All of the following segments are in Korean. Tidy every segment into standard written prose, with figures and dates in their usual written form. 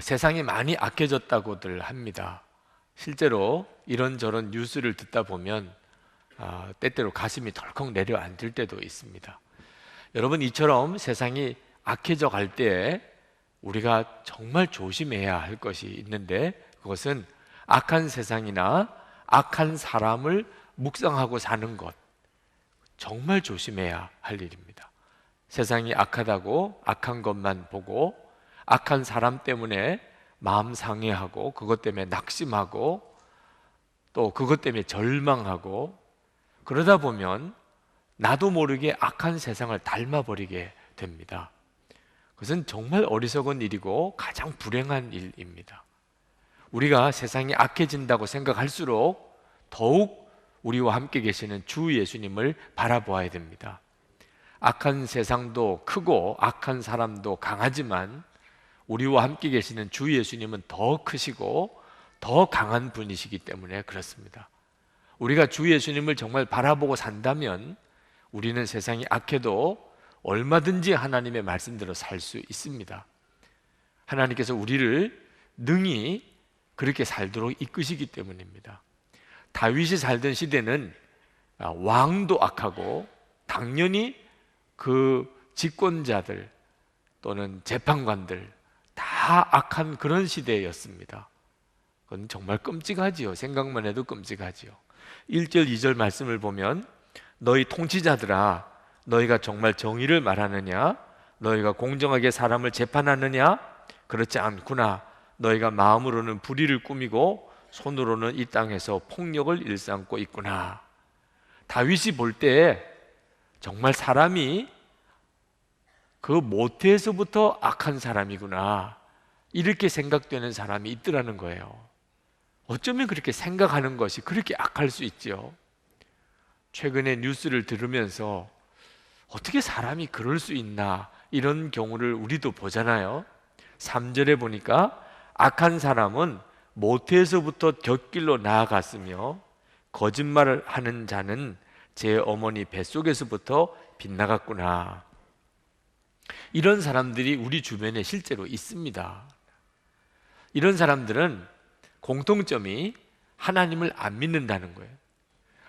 세상이 많이 악해졌다고들 합니다. 실제로 이런저런 뉴스를 듣다 보면 때때로 가슴이 덜컥 내려앉을 때도 있습니다. 여러분, 이처럼 세상이 악해져 갈 때에 우리가 정말 조심해야 할 것이 있는데, 그것은 악한 세상이나 악한 사람을 묵상하고 사는 것, 정말 조심해야 할 일입니다. 세상이 악하다고 악한 것만 보고 악한 사람 때문에 마음 상해하고 그것 때문에 낙심하고 또 그것 때문에 절망하고, 그러다 보면 나도 모르게 악한 세상을 닮아버리게 됩니다. 그것은 정말 어리석은 일이고 가장 불행한 일입니다. 우리가 세상이 악해진다고 생각할수록 더욱 우리와 함께 계시는 주 예수님을 바라보아야 됩니다. 악한 세상도 크고 악한 사람도 강하지만 우리와 함께 계시는 주 예수님은 더 크시고 더 강한 분이시기 때문에 그렇습니다. 우리가 주 예수님을 정말 바라보고 산다면 우리는 세상이 악해도 얼마든지 하나님의 말씀대로 살 수 있습니다. 하나님께서 우리를 능히 그렇게 살도록 이끄시기 때문입니다. 다윗이 살던 시대는 왕도 악하고 당연히 그 집권자들 또는 재판관들 다 악한 그런 시대였습니다. 그건 정말 끔찍하지요. 생각만 해도 끔찍하지요. 1절 2절 말씀을 보면, 너희 통치자들아, 너희가 정말 정의를 말하느냐? 너희가 공정하게 사람을 재판하느냐? 그렇지 않구나. 너희가 마음으로는 불의를 꾸미고 손으로는 이 땅에서 폭력을 일삼고 있구나. 다윗이 볼 때 정말 사람이 그 모태에서부터 악한 사람이구나, 이렇게 생각되는 사람이 있더라는 거예요. 어쩌면 그렇게 생각하는 것이 그렇게 악할 수 있죠. 최근에 뉴스를 들으면서 어떻게 사람이 그럴 수 있나, 이런 경우를 우리도 보잖아요. 3절에 보니까 악한 사람은 모태에서부터 곁길로 나아갔으며 거짓말을 하는 자는 제 어머니 뱃속에서부터 빗나갔구나. 이런 사람들이 우리 주변에 실제로 있습니다. 이런 사람들은 공통점이 하나님을 안 믿는다는 거예요.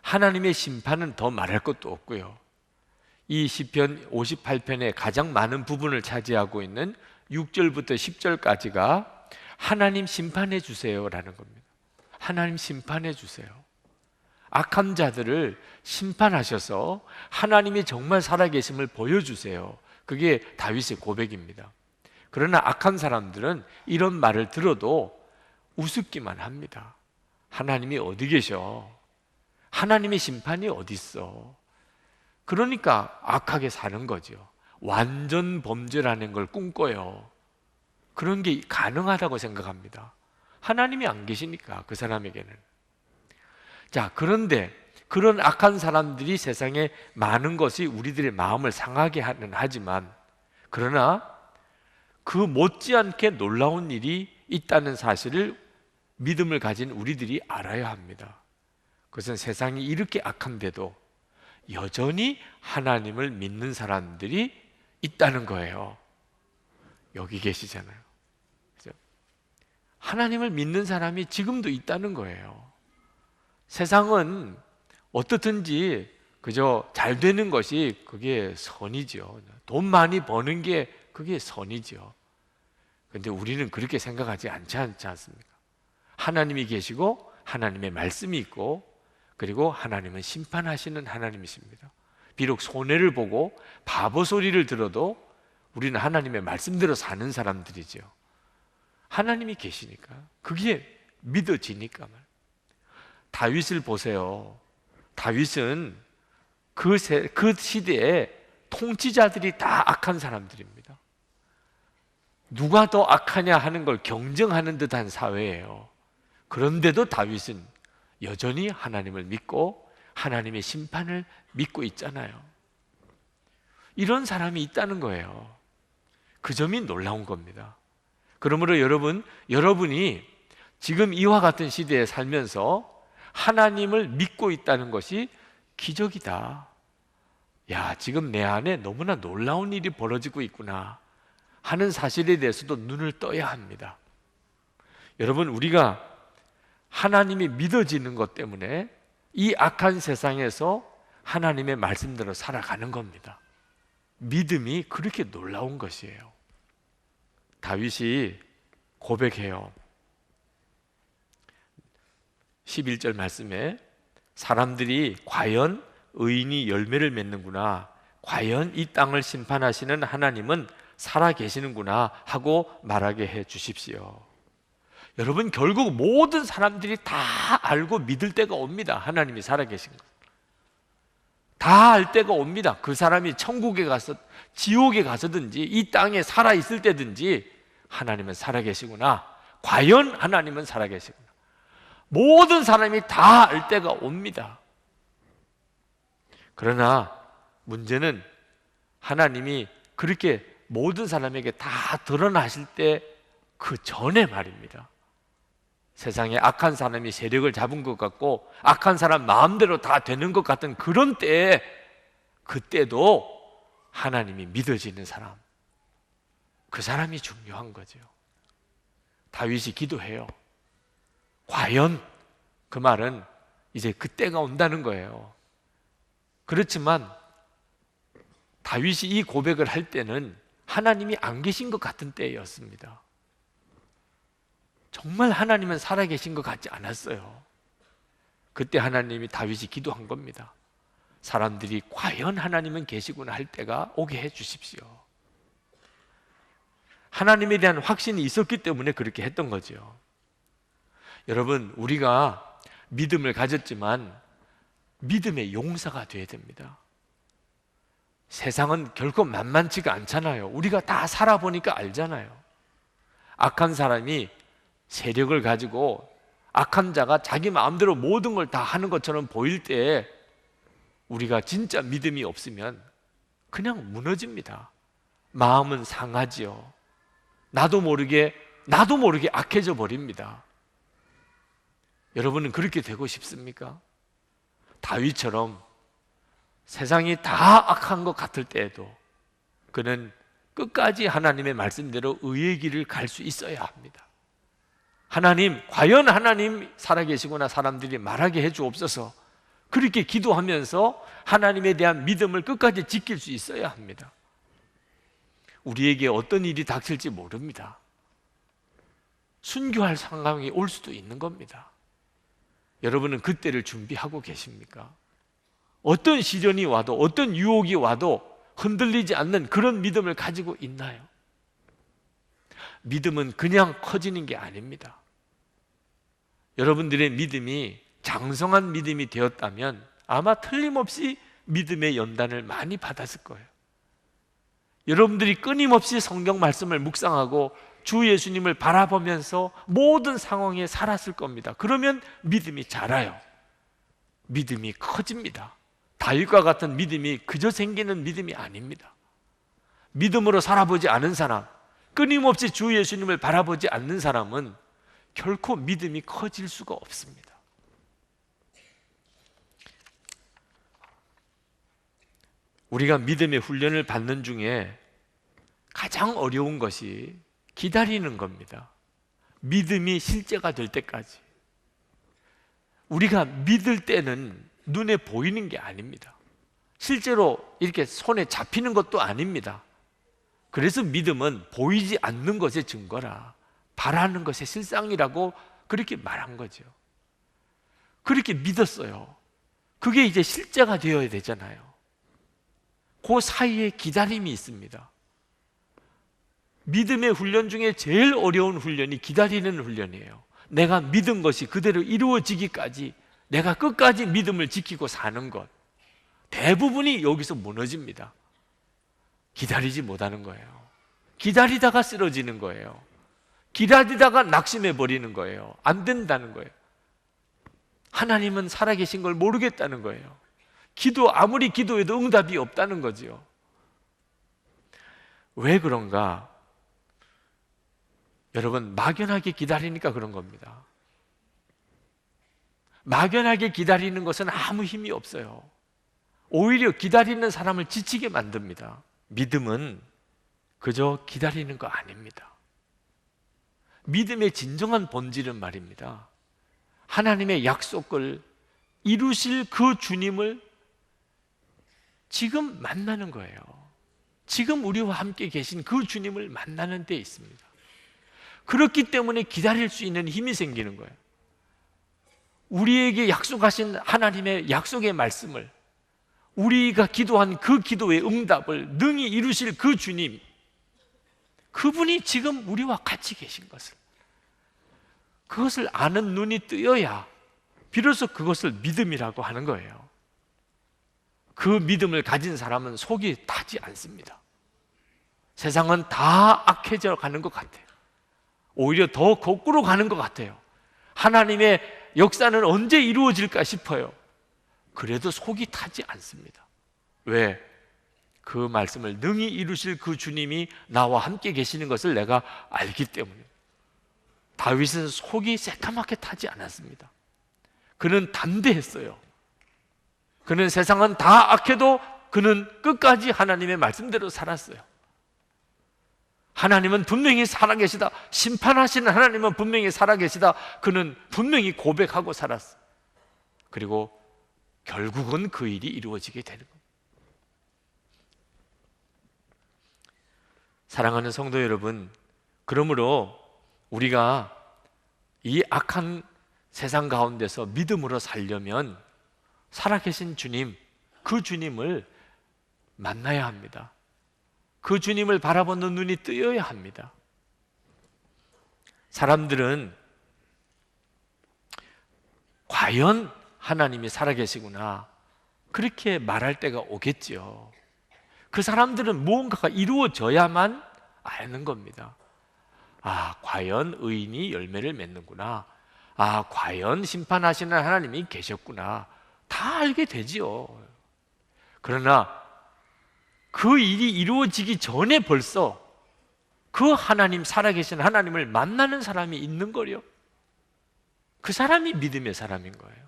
하나님의 심판은 더 말할 것도 없고요. 이 시편 58편의 가장 많은 부분을 차지하고 있는 6절부터 10절까지가 하나님 심판해 주세요라는 겁니다. 하나님 심판해 주세요. 악한 자들을 심판하셔서 하나님이 정말 살아계심을 보여주세요. 그게 다윗의 고백입니다. 그러나 악한 사람들은 이런 말을 들어도 우습기만 합니다. 하나님이 어디 계셔? 하나님의 심판이 어디 있어? 그러니까 악하게 사는 거죠. 완전 범죄라는 걸 꿈꿔요. 그런 게 가능하다고 생각합니다. 하나님이 안 계시니까 그 사람에게는. 자, 그런데 그런 악한 사람들이 세상에 많은 것이 우리들의 마음을 상하게 하지만, 그러나 그 못지않게 놀라운 일이 있다는 사실을 믿음을 가진 우리들이 알아야 합니다. 그것은 세상이 이렇게 악한데도 여전히 하나님을 믿는 사람들이 있다는 거예요. 여기 계시잖아요. 그죠? 하나님을 믿는 사람이 지금도 있다는 거예요. 세상은 어떻든지 그저 잘 되는 것이 그게 선이죠. 돈 많이 버는 게 그게 선이죠. 그런데 우리는 그렇게 생각하지 않지 않습니까? 하나님이 계시고 하나님의 말씀이 있고, 그리고 하나님은 심판하시는 하나님이십니다. 비록 손해를 보고 바보 소리를 들어도 우리는 하나님의 말씀대로 사는 사람들이죠. 하나님이 계시니까, 그게 믿어지니까 말. 다윗을 보세요. 다윗은 그 시대에 통치자들이 다 악한 사람들입니다. 누가 더 악하냐 하는 걸 경쟁하는 듯한 사회예요. 그런데도 다윗은 여전히 하나님을 믿고 하나님의 심판을 믿고 있잖아요. 이런 사람이 있다는 거예요. 그 점이 놀라운 겁니다. 그러므로 여러분이 지금 이와 같은 시대에 살면서 하나님을 믿고 있다는 것이 기적이다. 야, 지금 내 안에 너무나 놀라운 일이 벌어지고 있구나 하는 사실에 대해서도 눈을 떠야 합니다. 여러분, 우리가 하나님이 믿어지는 것 때문에 이 악한 세상에서 하나님의 말씀대로 살아가는 겁니다. 믿음이 그렇게 놀라운 것이에요. 다윗이 고백해요. 11절 말씀에 사람들이 과연 의인이 열매를 맺는구나, 과연 이 땅을 심판하시는 하나님은 살아계시는구나 하고 말하게 해 주십시오. 여러분, 결국 모든 사람들이 다 알고 믿을 때가 옵니다. 하나님이 살아계신 것 다 알 때가 옵니다. 그 사람이 천국에 가서 지옥에 가서든지 이 땅에 살아있을 때든지 하나님은 살아계시구나, 과연 하나님은 살아계시구나, 모든 사람이 다 알 때가 옵니다. 그러나 문제는 하나님이 그렇게 모든 사람에게 다 드러나실 때 그 전에 말입니다. 세상에 악한 사람이 세력을 잡은 것 같고 악한 사람 마음대로 다 되는 것 같은 그런 때에, 그때도 하나님이 믿어지는 사람, 그 사람이 중요한 거죠. 다윗이 기도해요. 과연, 그 말은 이제 그때가 온다는 거예요. 그렇지만 다윗이 이 고백을 할 때는 하나님이 안 계신 것 같은 때였습니다. 정말 하나님은 살아계신 것 같지 않았어요. 그때 하나님이 다윗이 기도한 겁니다. 사람들이 과연 하나님은 계시구나 할 때가 오게 해 주십시오. 하나님에 대한 확신이 있었기 때문에 그렇게 했던 거죠. 여러분, 우리가 믿음을 가졌지만 믿음의 용사가 되어야 됩니다. 세상은 결코 만만치가 않잖아요. 우리가 다 살아보니까 알잖아요. 악한 사람이 세력을 가지고 악한 자가 자기 마음대로 모든 걸 다 하는 것처럼 보일 때 우리가 진짜 믿음이 없으면 그냥 무너집니다. 마음은 상하지요. 나도 모르게 악해져 버립니다. 여러분은 그렇게 되고 싶습니까? 다윗처럼 세상이 다 악한 것 같을 때에도 그는 끝까지 하나님의 말씀대로 의의 길을 갈 수 있어야 합니다. 하나님, 과연 하나님 살아계시구나 사람들이 말하게 해주옵소서, 그렇게 기도하면서 하나님에 대한 믿음을 끝까지 지킬 수 있어야 합니다. 우리에게 어떤 일이 닥칠지 모릅니다. 순교할 상황이 올 수도 있는 겁니다. 여러분은 그때를 준비하고 계십니까? 어떤 시련이 와도, 어떤 유혹이 와도 흔들리지 않는 그런 믿음을 가지고 있나요? 믿음은 그냥 커지는 게 아닙니다. 여러분들의 믿음이 장성한 믿음이 되었다면 아마 틀림없이 믿음의 연단을 많이 받았을 거예요. 여러분들이 끊임없이 성경 말씀을 묵상하고 주 예수님을 바라보면서 모든 상황에 살았을 겁니다. 그러면 믿음이 자라요. 믿음이 커집니다. 다윗과 같은 믿음이 그저 생기는 믿음이 아닙니다. 믿음으로 살아보지 않은 사람, 끊임없이 주 예수님을 바라보지 않는 사람은 결코 믿음이 커질 수가 없습니다. 우리가 믿음의 훈련을 받는 중에 가장 어려운 것이 기다리는 겁니다. 믿음이 실제가 될 때까지. 우리가 믿을 때는 눈에 보이는 게 아닙니다. 실제로 이렇게 손에 잡히는 것도 아닙니다. 그래서 믿음은 보이지 않는 것의 증거라, 바라는 것의 실상이라고 그렇게 말한 거죠. 그렇게 믿었어요. 그게 이제 실제가 되어야 되잖아요. 그 사이에 기다림이 있습니다. 믿음의 훈련 중에 제일 어려운 훈련이 기다리는 훈련이에요. 내가 믿은 것이 그대로 이루어지기까지 내가 끝까지 믿음을 지키고 사는 것, 대부분이 여기서 무너집니다. 기다리지 못하는 거예요. 기다리다가 쓰러지는 거예요. 기다리다가 낙심해 버리는 거예요. 안 된다는 거예요. 하나님은 살아계신 걸 모르겠다는 거예요. 아무리 기도해도 응답이 없다는 거죠. 왜 그런가? 여러분, 막연하게 기다리니까 그런 겁니다. 막연하게 기다리는 것은 아무 힘이 없어요. 오히려 기다리는 사람을 지치게 만듭니다. 믿음은 그저 기다리는 거 아닙니다. 믿음의 진정한 본질은 말입니다, 하나님의 약속을 이루실 그 주님을 지금 만나는 거예요. 지금 우리와 함께 계신 그 주님을 만나는 데 있습니다. 그렇기 때문에 기다릴 수 있는 힘이 생기는 거예요. 우리에게 약속하신 하나님의 약속의 말씀을, 우리가 기도한 그 기도의 응답을 능히 이루실 그 주님, 그분이 지금 우리와 같이 계신 것을, 그것을 아는 눈이 뜨여야 비로소 그것을 믿음이라고 하는 거예요. 그 믿음을 가진 사람은 속이 타지 않습니다. 세상은 다 악해져 가는 것 같아요. 오히려 더 거꾸로 가는 것 같아요. 하나님의 역사는 언제 이루어질까 싶어요. 그래도 속이 타지 않습니다. 왜? 그 말씀을 능히 이루실 그 주님이 나와 함께 계시는 것을 내가 알기 때문에. 다윗은 속이 새까맣게 타지 않았습니다. 그는 담대했어요. 그는 세상은 다 악해도 그는 끝까지 하나님의 말씀대로 살았어요. 하나님은 분명히 살아계시다, 심판하시는 하나님은 분명히 살아계시다, 그는 분명히 고백하고 살았어요. 그리고 결국은 그 일이 이루어지게 되는 겁니다. 사랑하는 성도 여러분, 그러므로 우리가 이 악한 세상 가운데서 믿음으로 살려면 살아계신 주님, 그 주님을 만나야 합니다. 그 주님을 바라보는 눈이 뜨여야 합니다. 사람들은 과연 하나님이 살아계시구나, 그렇게 말할 때가 오겠죠. 그 사람들은 무언가가 이루어져야만 아는 겁니다. 아, 과연 의인이 열매를 맺는구나, 아, 과연 심판하시는 하나님이 계셨구나, 다 알게 되지요. 그러나 그 일이 이루어지기 전에 벌써 그 하나님, 살아계신 하나님을 만나는 사람이 있는 거요. 그 사람이 믿음의 사람인 거예요.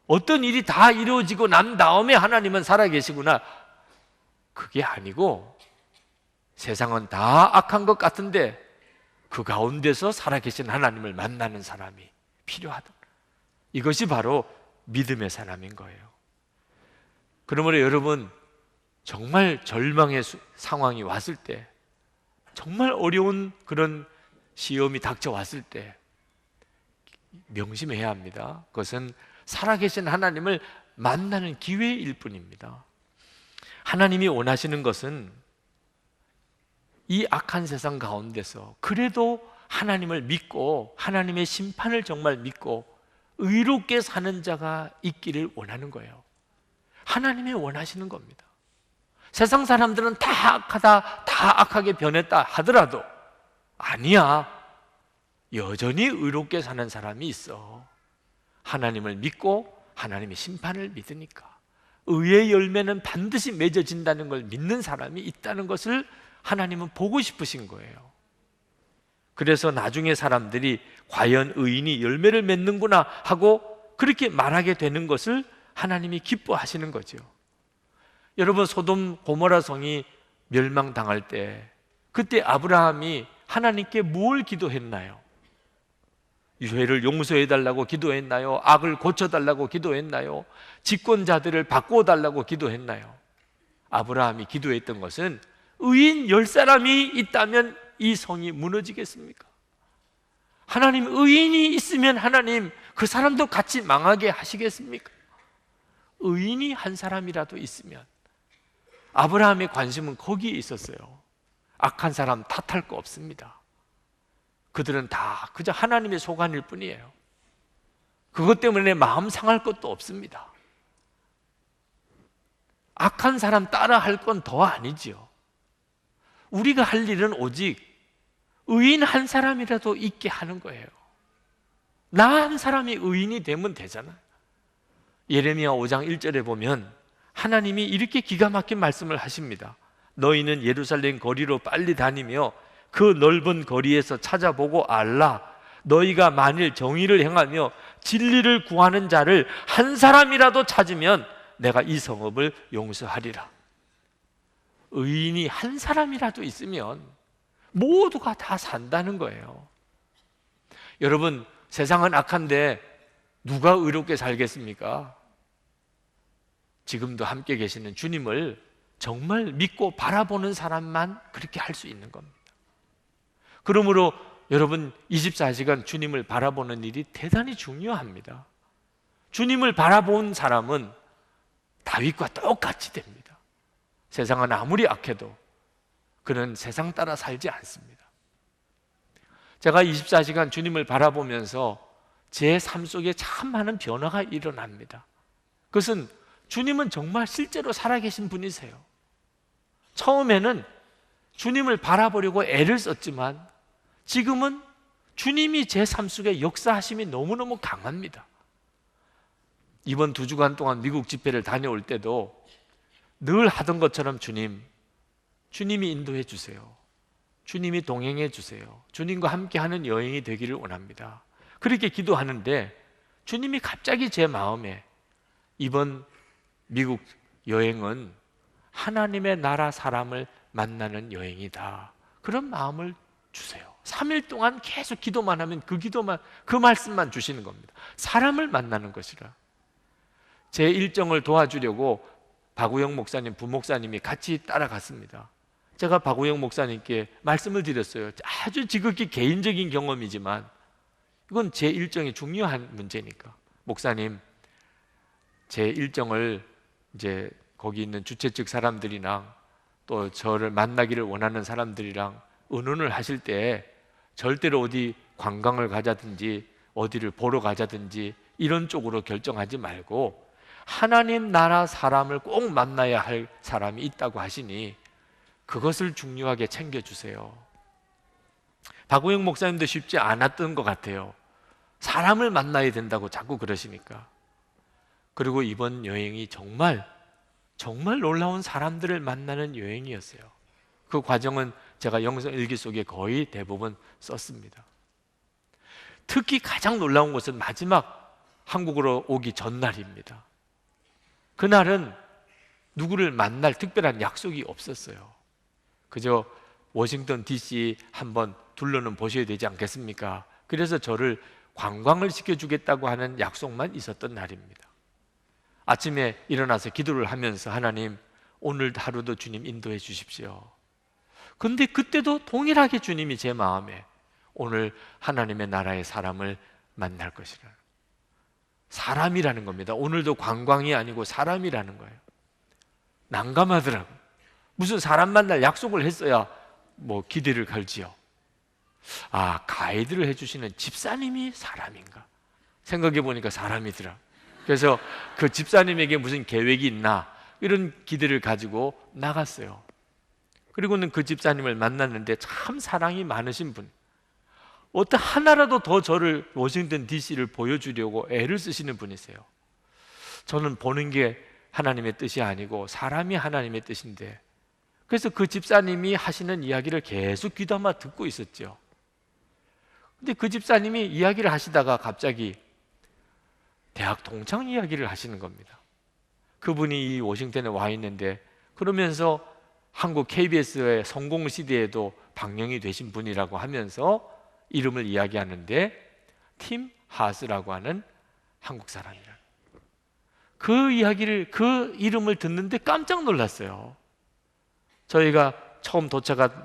어떤 일이 다 이루어지고 난 다음에 하나님은 살아계시구나, 그게 아니고 세상은 다 악한 것 같은데 그 가운데서 살아계신 하나님을 만나는 사람이 필요하다. 이것이 바로 믿음의 사람인 거예요. 그러므로 여러분, 정말 절망의 상황이 왔을 때, 정말 어려운 그런 시험이 닥쳐왔을 때 명심해야 합니다. 그것은 살아계신 하나님을 만나는 기회일 뿐입니다. 하나님이 원하시는 것은 이 악한 세상 가운데서 그래도 하나님을 믿고 하나님의 심판을 정말 믿고 의롭게 사는 자가 있기를 원하는 거예요. 하나님이 원하시는 겁니다. 세상 사람들은 다 악하다, 다 악하게 변했다 하더라도 아니야, 여전히 의롭게 사는 사람이 있어. 하나님을 믿고 하나님의 심판을 믿으니까 의의 열매는 반드시 맺어진다는 걸 믿는 사람이 있다는 것을 하나님은 보고 싶으신 거예요. 그래서 나중에 사람들이 과연 의인이 열매를 맺는구나 하고 그렇게 말하게 되는 것을 하나님이 기뻐하시는 거죠. 여러분, 소돔 고모라 성이 멸망당할 때 그때 아브라함이 하나님께 뭘 기도했나요? 죄를 용서해달라고 기도했나요? 악을 고쳐달라고 기도했나요? 집권자들을 바꿔달라고 기도했나요? 아브라함이 기도했던 것은 의인 10사람이 있다면 이 성이 무너지겠습니까? 하나님, 의인이 있으면 하나님 그 사람도 같이 망하게 하시겠습니까? 의인이 한 사람이라도 있으면. 아브라함의 관심은 거기에 있었어요. 악한 사람 탓할 거 없습니다. 그들은 다 그저 하나님의 소관일 뿐이에요. 그것 때문에 마음 상할 것도 없습니다. 악한 사람 따라 할 건 더 아니지요. 우리가 할 일은 오직 의인 한 사람이라도 있게 하는 거예요. 나 한 사람이 의인이 되면 되잖아요. 예레미야 5장 1절에 보면 하나님이 이렇게 기가 막힌 말씀을 하십니다. 너희는 예루살렘 거리로 빨리 다니며 그 넓은 거리에서 찾아보고 알라. 너희가 만일 정의를 행하며 진리를 구하는 자를 한 사람이라도 찾으면 내가 이 성읍을 용서하리라. 의인이 한 사람이라도 있으면 모두가 다 산다는 거예요. 여러분, 세상은 악한데 누가 의롭게 살겠습니까? 지금도 함께 계시는 주님을 정말 믿고 바라보는 사람만 그렇게 할 수 있는 겁니다. 그러므로 여러분, 24시간 주님을 바라보는 일이 대단히 중요합니다. 주님을 바라본 사람은 다윗과 똑같이 됩니다. 세상은 아무리 악해도 그는 세상 따라 살지 않습니다. 제가 24시간 주님을 바라보면서 제 삶 속에 참 많은 변화가 일어납니다. 그것은 주님은 정말 실제로 살아계신 분이세요. 처음에는 주님을 바라보려고 애를 썼지만 지금은 주님이 제 삶 속에 역사하심이 너무너무 강합니다. 이번 2주간 동안 미국 집회를 다녀올 때도 늘 하던 것처럼 주님이 인도해 주세요. 주님이 동행해 주세요. 주님과 함께하는 여행이 되기를 원합니다. 그렇게 기도하는데 주님이 갑자기 제 마음에 이번 미국 여행은 하나님의 나라 사람을 만나는 여행이다, 그런 마음을 주세요. 3일 동안 계속 기도만 하면 그 말씀만 주시는 겁니다. 사람을 만나는 것이라. 제 일정을 도와주려고 박우영 목사님, 부목사님이 같이 따라갔습니다. 제가 박우영 목사님께 말씀을 드렸어요. 아주 지극히 개인적인 경험이지만 이건 제 일정이 중요한 문제니까, 목사님, 제 일정을 이제 거기 있는 주최 측 사람들이랑 또 저를 만나기를 원하는 사람들이랑 의논을 하실 때 절대로 어디 관광을 가자든지 어디를 보러 가자든지 이런 쪽으로 결정하지 말고 하나님 나라 사람을 꼭 만나야 할 사람이 있다고 하시니 그것을 중요하게 챙겨주세요. 박우영 목사님도 쉽지 않았던 것 같아요. 사람을 만나야 된다고 자꾸 그러시니까. 그리고 이번 여행이 정말 놀라운 사람들을 만나는 여행이었어요. 그 과정은 제가 영성 일기 속에 거의 대부분 썼습니다. 특히 가장 놀라운 것은 마지막 한국으로 오기 전날입니다. 그날은 누구를 만날 특별한 약속이 없었어요. 그저 워싱턴 DC 한번 둘러는 보셔야 되지 않겠습니까? 그래서 저를 관광을 시켜주겠다고 하는 약속만 있었던 날입니다. 아침에 일어나서 기도를 하면서 하나님, 오늘 하루도 주님 인도해 주십시오. 그런데 그때도 동일하게 주님이 제 마음에 오늘 하나님의 나라의 사람을 만날 것이라. 사람이라는 겁니다. 오늘도 관광이 아니고 사람이라는 거예요. 난감하더라고요. 무슨 사람 만날 약속을 했어야 뭐 기대를 걸지요. 아, 가이드를 해주시는 집사님이 사람인가? 생각해 보니까 사람이더라. 그래서 그 집사님에게 무슨 계획이 있나 이런 기대를 가지고 나갔어요. 그리고는 그 집사님을 만났는데 참 사랑이 많으신 분, 어떤 하나라도 더 저를 워싱턴 DC를 보여주려고 애를 쓰시는 분이세요. 저는 보는 게 하나님의 뜻이 아니고 사람이 하나님의 뜻인데, 그래서 그 집사님이 하시는 이야기를 계속 귀담아 듣고 있었죠. 근데 그 집사님이 이야기를 하시다가 갑자기 대학 동창 이야기를 하시는 겁니다. 그분이 이 워싱턴에 와 있는데, 그러면서 한국 KBS의 성공시대에도 방영이 되신 분이라고 하면서 이름을 이야기하는데, 팀 하스라고 하는 한국 사람이라. 그 이야기를, 그 이름을 듣는데 깜짝 놀랐어요. 저희가 처음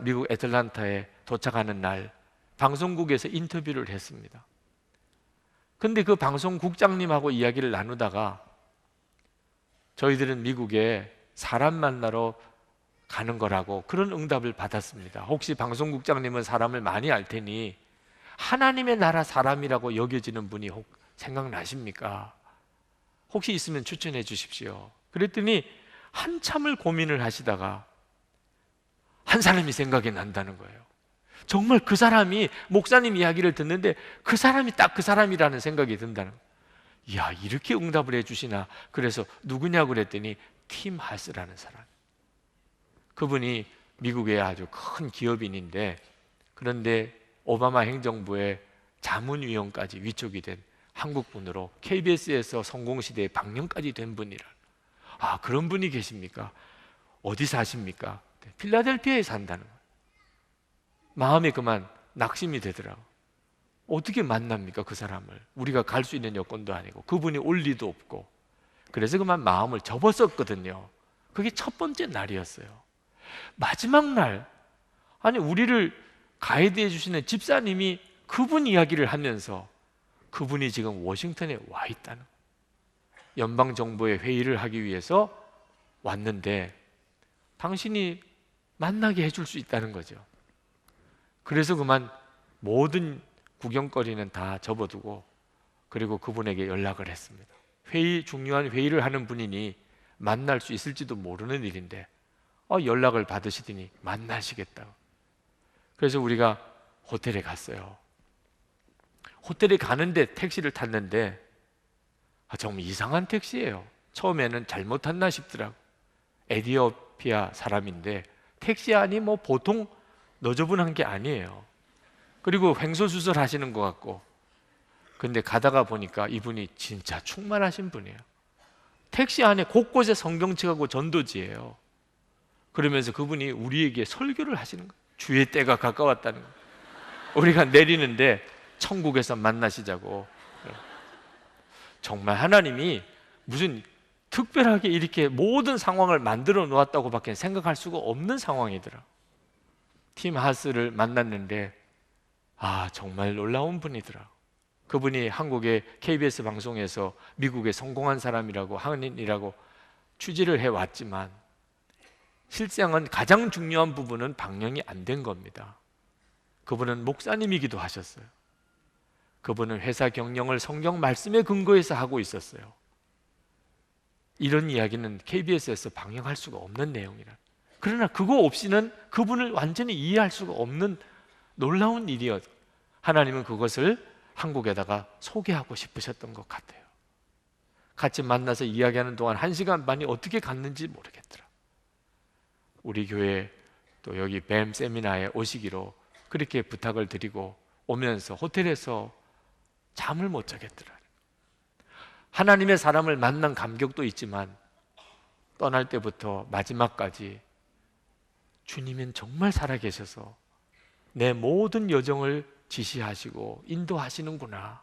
미국 애틀랜타에 도착하는 날 방송국에서 인터뷰를 했습니다. 근데 그 방송국장님하고 이야기를 나누다가 저희들은 미국에 사람 만나러 가는 거라고 그런 응답을 받았습니다. 혹시 방송국장님은 사람을 많이 알 테니 하나님의 나라 사람이라고 여겨지는 분이 생각나십니까? 혹시 있으면 추천해 주십시오. 그랬더니 한참을 고민을 하시다가 한 사람이 생각이 난다는 거예요. 정말 그 사람이, 목사님 이야기를 듣는데 그 사람이 딱 그 사람이라는 생각이 든다는 거예요. 이야, 이렇게 응답을 해주시나. 그래서 누구냐고 그랬더니 팀 하스라는 사람. 그분이 미국의 아주 큰 기업인인데, 그런데 오바마 행정부의 자문위원까지 위촉이 된 한국분으로 KBS에서 성공시대에 방영까지 된 분이라. 아, 그런 분이 계십니까? 어디 사십니까? 필라델피아에 산다는 거예요. 마음에 그만 낙심이 되더라고. 어떻게 만납니까 그 사람을? 우리가 갈 수 있는 여건도 아니고 그분이 올 리도 없고. 그래서 그만 마음을 접었었거든요. 그게 첫 번째 날이었어요. 마지막 날, 아니 우리를 가이드해 주시는 집사님이 그분 이야기를 하면서 그분이 지금 워싱턴에 와 있다는 거예요. 연방정부의 회의를 하기 위해서 왔는데 당신이 만나게 해줄 수 있다는 거죠. 그래서 그만 모든 구경거리는 다 접어두고 그리고 그분에게 연락을 했습니다. 중요한 회의를 하는 분이니 만날 수 있을지도 모르는 일인데 연락을 받으시더니 만나시겠다고. 그래서 우리가 호텔에 갔어요. 호텔에 가는데 택시를 탔는데 정말 이상한 택시예요. 처음에는 잘못 탔나 싶더라고. 에티오피아 사람인데 택시 안이 뭐 보통 너저분한 게 아니에요. 그리고 횡설수설 하시는 것 같고. 근데 가다가 보니까 이분이 진짜 충만하신 분이에요. 택시 안에 곳곳에 성경책하고 전도지예요. 그러면서 그분이 우리에게 설교를 하시는 거예요. 주의 때가 가까웠다는 거예요. 우리가 내리는데 천국에서 만나시자고. 정말 하나님이 무슨 특별하게 이렇게 모든 상황을 만들어 놓았다고 밖에 생각할 수가 없는 상황이더라. 팀 하스를 만났는데 정말 놀라운 분이더라. 그분이 한국의 KBS 방송에서 미국에 성공한 사람이라고 한인이라고 취재를 해왔지만 실상은 가장 중요한 부분은 방영이 안 된 겁니다. 그분은 목사님이기도 하셨어요. 그분은 회사 경영을 성경 말씀에 근거해서 하고 있었어요. 이런 이야기는 KBS에서 방영할 수가 없는 내용이라. 그러나 그거 없이는 그분을 완전히 이해할 수가 없는 놀라운 일이었. 하나님은 그것을 한국에다가 소개하고 싶으셨던 것 같아요. 같이 만나서 이야기하는 동안 1시간 반이 어떻게 갔는지 모르겠더라. 우리 교회 또 여기 뱀 세미나에 오시기로 그렇게 부탁을 드리고 오면서 호텔에서 잠을 못 자겠더라. 하나님의 사람을 만난 감격도 있지만 떠날 때부터 마지막까지 주님은 정말 살아계셔서 내 모든 여정을 지시하시고 인도하시는구나.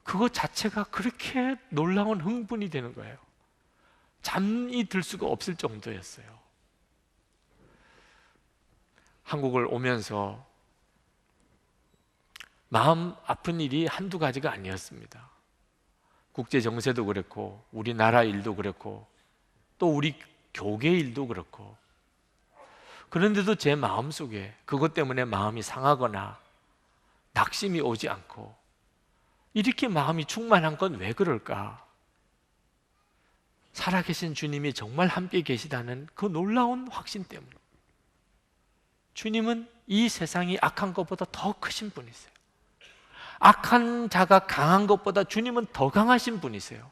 그것 자체가 그렇게 놀라운 흥분이 되는 거예요. 잠이 들 수가 없을 정도였어요. 한국을 오면서 마음 아픈 일이 한두 가지가 아니었습니다. 국제 정세도 그렇고 우리나라 일도 그렇고 또 우리 교계 일도 그렇고 그런데도 제 마음속에 그것 때문에 마음이 상하거나 낙심이 오지 않고 이렇게 마음이 충만한 건 왜 그럴까? 살아계신 주님이 정말 함께 계시다는 그 놀라운 확신 때문에. 주님은 이 세상이 악한 것보다 더 크신 분이세요. 악한 자가 강한 것보다 주님은 더 강하신 분이세요.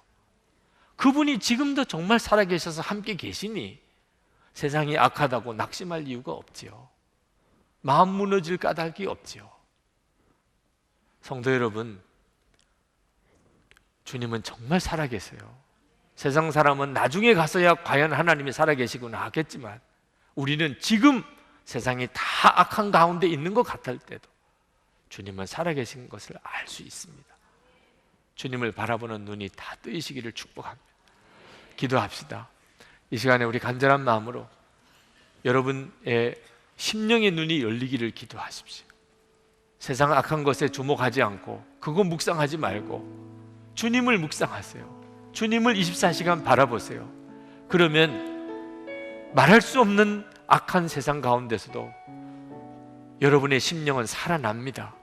그분이 지금도 정말 살아계셔서 함께 계시니 세상이 악하다고 낙심할 이유가 없지요. 마음 무너질 까닭이 없지요. 성도 여러분, 주님은 정말 살아계세요. 세상 사람은 나중에 가서야 과연 하나님이 살아계시구나 하겠지만 우리는 지금 세상이 다 악한 가운데 있는 것 같을 때도 주님은 살아계신 것을 알 수 있습니다. 주님을 바라보는 눈이 다 뜨이시기를 축복합니다. 기도합시다. 이 시간에 우리 간절한 마음으로 여러분의 심령의 눈이 열리기를 기도하십시오. 세상 악한 것에 주목하지 않고 그거 묵상하지 말고 주님을 묵상하세요. 주님을 24시간 바라보세요. 그러면 말할 수 없는 악한 세상 가운데서도 여러분의 심령은 살아납니다.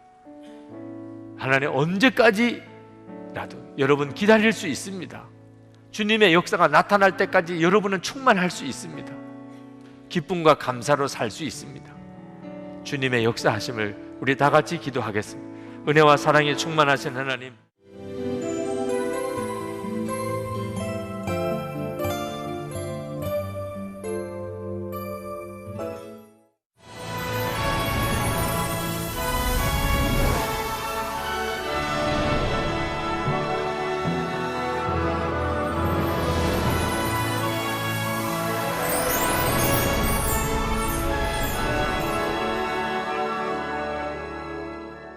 하나님 언제까지라도 여러분 기다릴 수 있습니다. 주님의 역사가 나타날 때까지 여러분은 충만할 수 있습니다. 기쁨과 감사로 살 수 있습니다. 주님의 역사하심을 우리 다 같이 기도하겠습니다. 은혜와 사랑이 충만하신 하나님,